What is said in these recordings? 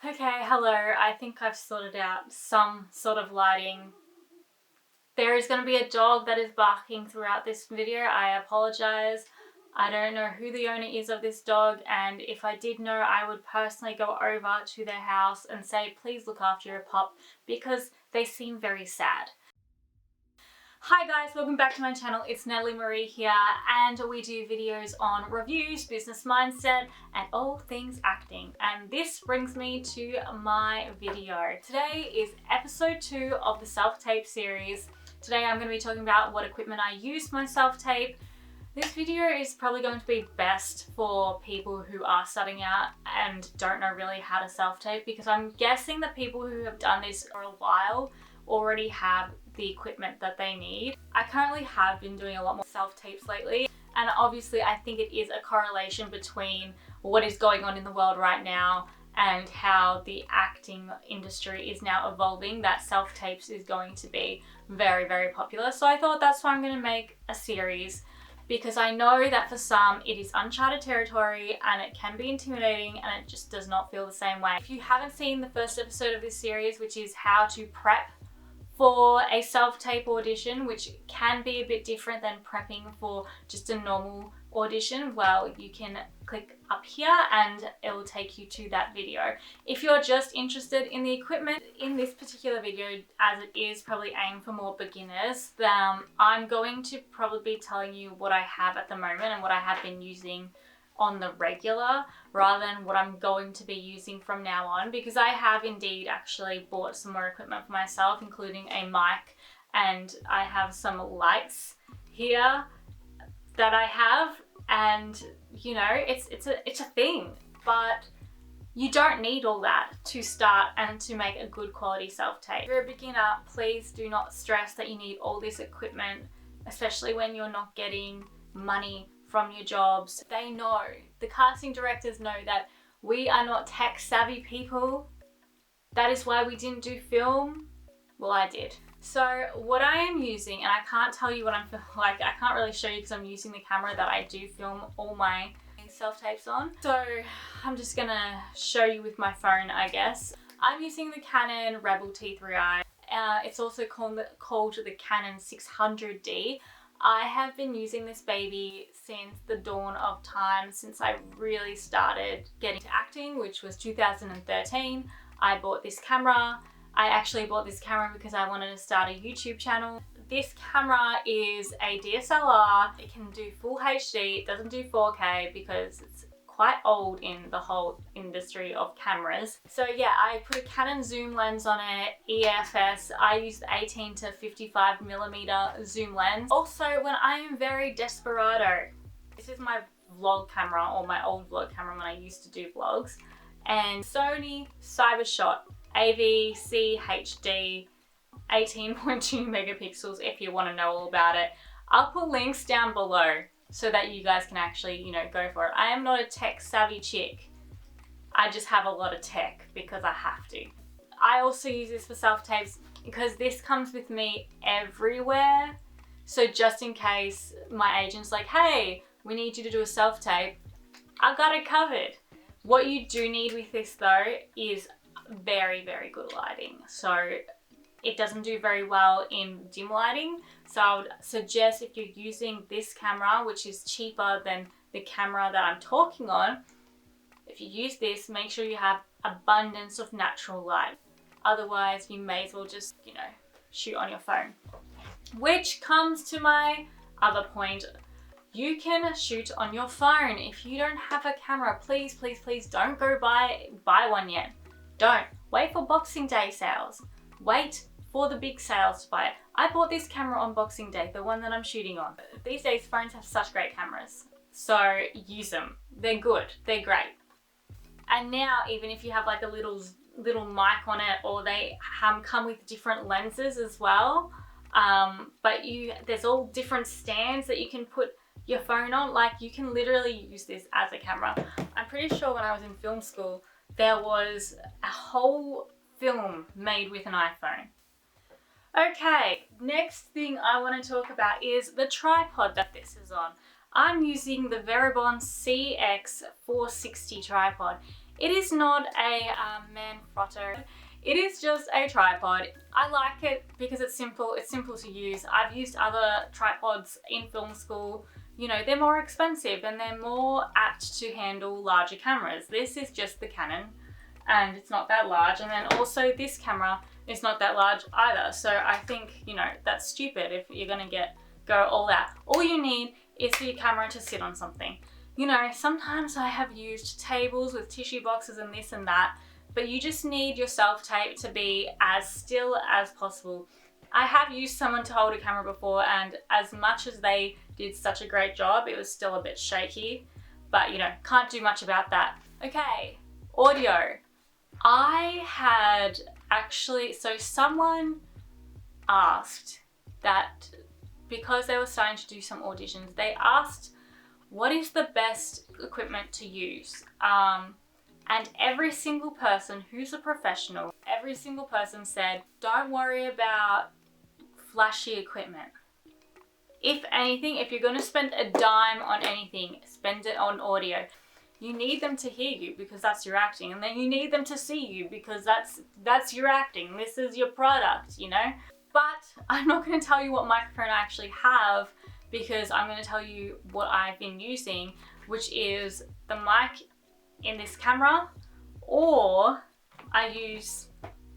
Okay, hello. I think I've sorted out some sort of lighting. There is going to be a dog that is barking throughout this video. I apologize. I don't know who the owner is of this dog, and if I did know, I would personally go over to their house and say, please look after your pup, because they seem very sad. Hi guys, welcome back to my channel. It's Natalie Marie here, and we do videos on reviews, business mindset, and all things acting. And this brings me to my video. Today is episode 2 of the self-tape series. Today I'm going to be talking about what equipment I use for my self-tape. This video is probably going to be best for people who are starting out and don't know really how to self-tape, because I'm guessing that people who have done this for a while already have the equipment that they need. I currently have been doing a lot more self-tapes lately, and obviously I think it is a correlation between what is going on in the world right now and how the acting industry is now evolving, that self-tapes is going to be very, very popular. So I thought that's why I'm going to make a series, because I know that for some it is uncharted territory and it can be intimidating and it just does not feel the same way. If you haven't seen the first episode of this series, which is how to prep for a self-tape audition, which can be a bit different than prepping for just a normal audition, well, you can click up here and it will take you to that video. If you're just interested in the equipment in this particular video, as it is probably aimed for more beginners, I'm going to probably be telling you what I have at the moment and what I have been using on the regular, rather than what I'm going to be using from now on, because I have indeed actually bought some more equipment for myself, including a mic, and I have some lights here that I have, and you know, it's a thing, but you don't need all that to start and to make a good quality self-tape. If you're a beginner, please do not stress that you need all this equipment, especially when you're not getting money from your jobs. They know, the casting directors know that we are not tech savvy people. That is why we didn't do film. Well, I did. So what I am using, and I can't tell you what I'm like, I can't really show you because I'm using the camera that I do film all my self-tapes on. So I'm just gonna show you with my phone, I guess. I'm using the Canon Rebel T3i. It's also called the Canon 600D. I have been using this baby since the dawn of time, since I really started getting into acting, which was 2013. I bought this camera. I actually bought this camera because I wanted to start a YouTube channel. This camera is a DSLR. It can do full HD. It doesn't do 4K because it's quite old in the whole industry of cameras. So yeah, I put a Canon zoom lens on it, EFS. I use the 18 to 55mm zoom lens. Also, when I am very desperado, this is my vlog camera, or my old vlog camera when I used to do vlogs, and Sony Cybershot AV-C HD 18.2 megapixels if you want to know all about it. I'll put links down below so that you guys can actually, you know, go for it. I am not a tech savvy chick. I just have a lot of tech because I have to. I also use this for self-tapes because this comes with me everywhere. So just in case my agent's like, hey, we need you to do a self-tape, I've got it covered. What you do need with this though is very, very good lighting. So it doesn't do very well in dim lighting. So I would suggest, if you're using this camera, which is cheaper than the camera that I'm talking on, if you use this, make sure you have abundance of natural light. Otherwise, you may as well just, you know, shoot on your phone. Which comes to my other point. You can shoot on your phone. If you don't have a camera, please, please, please don't go buy one yet. Don't. Wait for Boxing Day sales. Wait for the big sales to buy it. I bought this camera on Boxing Day, the one that I'm shooting on. These days, phones have such great cameras. So use them. They're good. They're great. And now, even if you have like a little mic on it, or they come with different lenses as well. But there's all different stands that you can put your phone on. Like, you can literally use this as a camera. I'm pretty sure when I was in film school, there was a whole film made with an iPhone. Okay, next thing I want to talk about is the tripod that this is on. I'm using the Veribon CX460 tripod. It is not a Manfrotto. It is just a tripod. I like it because it's simple to use. I've used other tripods in film school. You know, they're more expensive and they're more apt to handle larger cameras. This is just the Canon and it's not that large. And then also this camera is not that large either. So I think, you know, that's stupid if you're gonna go all out. All you need is for your camera to sit on something. You know, sometimes I have used tables with tissue boxes and this and that, but you just need your self-tape to be as still as possible. I have used someone to hold a camera before, and as much as they did such a great job, it was still a bit shaky, but you know, can't do much about that. Okay, audio. I had actually, so someone asked that because they were starting to do some auditions, they asked what is the best equipment to use? And every single person who's a professional, every single person said, don't worry about flashy equipment. If anything, if you're going to spend a dime on anything, spend it on audio. You need them to hear you because that's your acting, and then you need them to see you because that's your acting. This is your product, you know? But I'm not going to tell you what microphone I actually have because I'm going to tell you what I've been using, which is the mic in this camera, or I use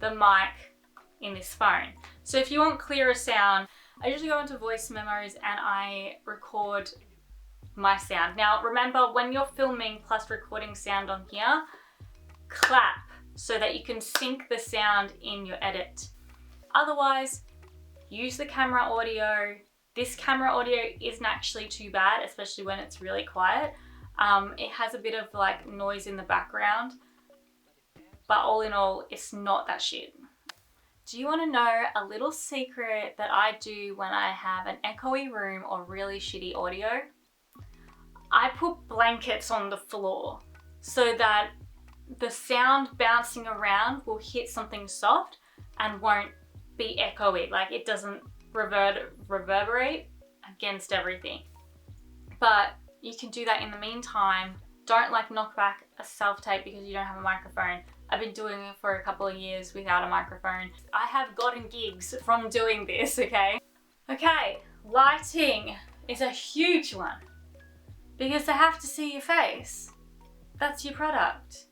the mic in this phone. So if you want clearer sound, I usually go into voice memos and I record my sound. Now remember, when you're filming plus recording sound on here, clap so that you can sync the sound in your edit. Otherwise, use the camera audio. This camera audio isn't actually too bad, especially when it's really quiet. It has a bit of like noise in the background, but all in all, it's not that shit. Do you want to know a little secret that I do when I have an echoey room or really shitty audio? I put blankets on the floor so that the sound bouncing around will hit something soft and won't be echoey, like it doesn't reverberate against everything. But you can do that in the meantime. Don't like knock back a self-tape because you don't have a microphone. I've been doing it for a couple of years without a microphone. I have gotten gigs from doing this, okay? Okay, lighting is a huge one because they have to see your face. That's your product.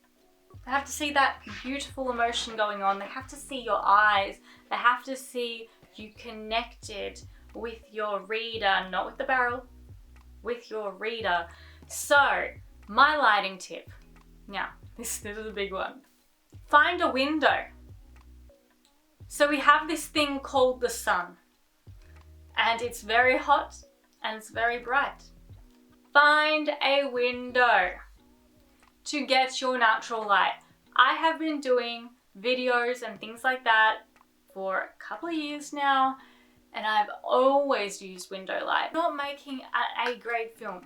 They have to see that beautiful emotion going on. They have to see your eyes. They have to see you connected with your reader, not with the barrel, with your reader. So, my lighting tip. Now, this is a big one. Find a window. So we have this thing called the sun, and it's very hot and it's very bright. Find a window to get your natural light. I have been doing videos and things like that for a couple of years now, and I've always used window light. Not making an A-grade film.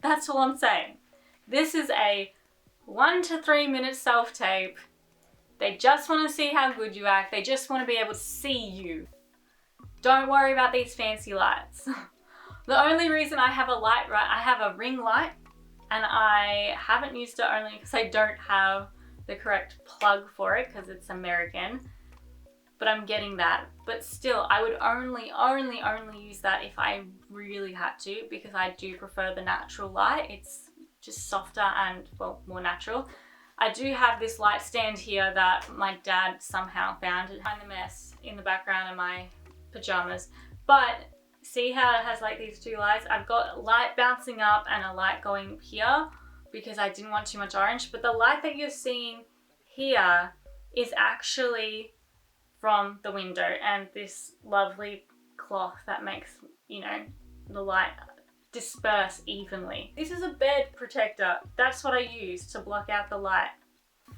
That's all I'm saying. This is a 1 to 3 minute self-tape. They just want to see how good you act. They just want to be able to see you. Don't worry about these fancy lights. The only reason I have a light, right, I have a ring light, and I haven't used it only because I don't have the correct plug for it because it's American. But I'm getting that. But still, I would only use that if I really had to, because I do prefer the natural light. It's just softer and, well, more natural. I do have this light stand here that my dad somehow found behind the mess in the background of my pajamas. But see how it has like these two lights? I've got light bouncing up and a light going here because I didn't want too much orange. But the light that you're seeing here is actually from the window and this lovely cloth that makes, you know, the light disperse evenly. This is a bed protector. That's what I use to block out the light.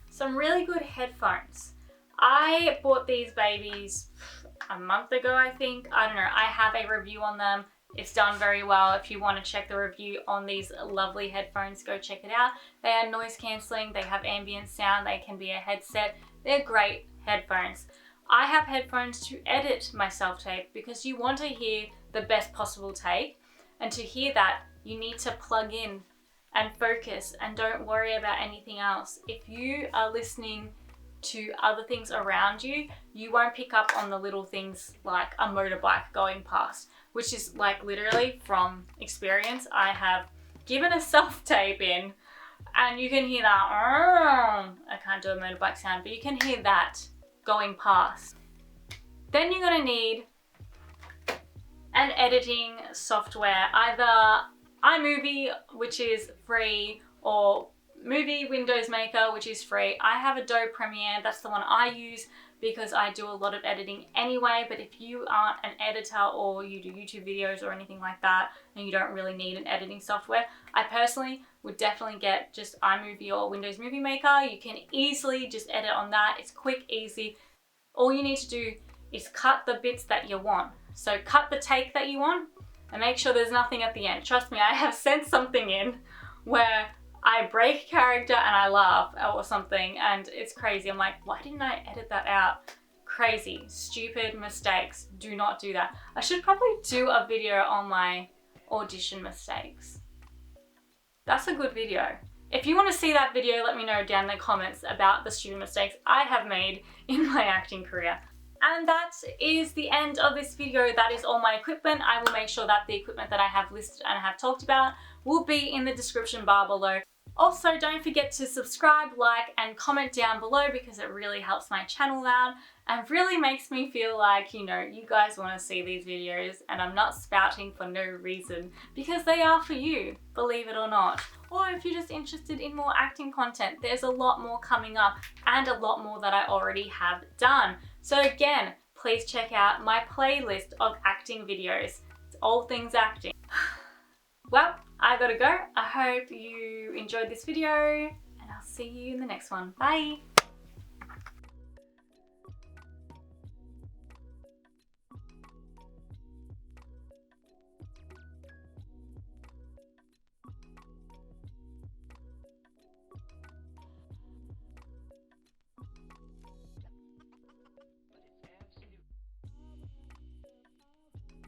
Some really good headphones. I bought these babies a month ago, I think. I don't know. I have a review on them. It's done very well. If you want to check the review on these lovely headphones, go check it out. They are noise cancelling. They have ambient sound. They can be a headset. They're great headphones. I have headphones to edit my self-tape because you want to hear the best possible take. And to hear that, you need to plug in and focus and don't worry about anything else. If you are listening to other things around you, you won't pick up on the little things like a motorbike going past, which is like literally from experience. I have given a self-tape in and you can hear that. I can't do a motorbike sound, but you can hear that going past. Then you're gonna need an editing software, either iMovie, which is free, or Movie Windows Maker, which is free. I have Adobe Premiere, that's the one I use because I do a lot of editing anyway, but if you aren't an editor or you do YouTube videos or anything like that and you don't really need an editing software, I personally would definitely get just iMovie or Windows Movie Maker. You can easily just edit on that. It's quick, easy. All you need to do is cut the bits that you want. So cut the take that you want and make sure there's nothing at the end. Trust me, I have sent something in where I break character and I laugh or something and it's crazy. I'm like, why didn't I edit that out? Crazy, stupid mistakes. Do not do that. I should probably do a video on my audition mistakes. That's a good video. If you want to see that video, let me know down in the comments about the stupid mistakes I have made in my acting career. And that is the end of this video. That is all my equipment. I will make sure that the equipment that I have listed and have talked about will be in the description bar below. Also, don't forget to subscribe, like, and comment down below because it really helps my channel out and really makes me feel like, you know, you guys want to see these videos and I'm not spouting for no reason because they are for you, believe it or not. Or if you're just interested in more acting content, there's a lot more coming up and a lot more that I already have done. So again, please check out my playlist of acting videos. It's all things acting. Well, I gotta go. I hope you enjoyed this video and I'll see you in the next one. Bye!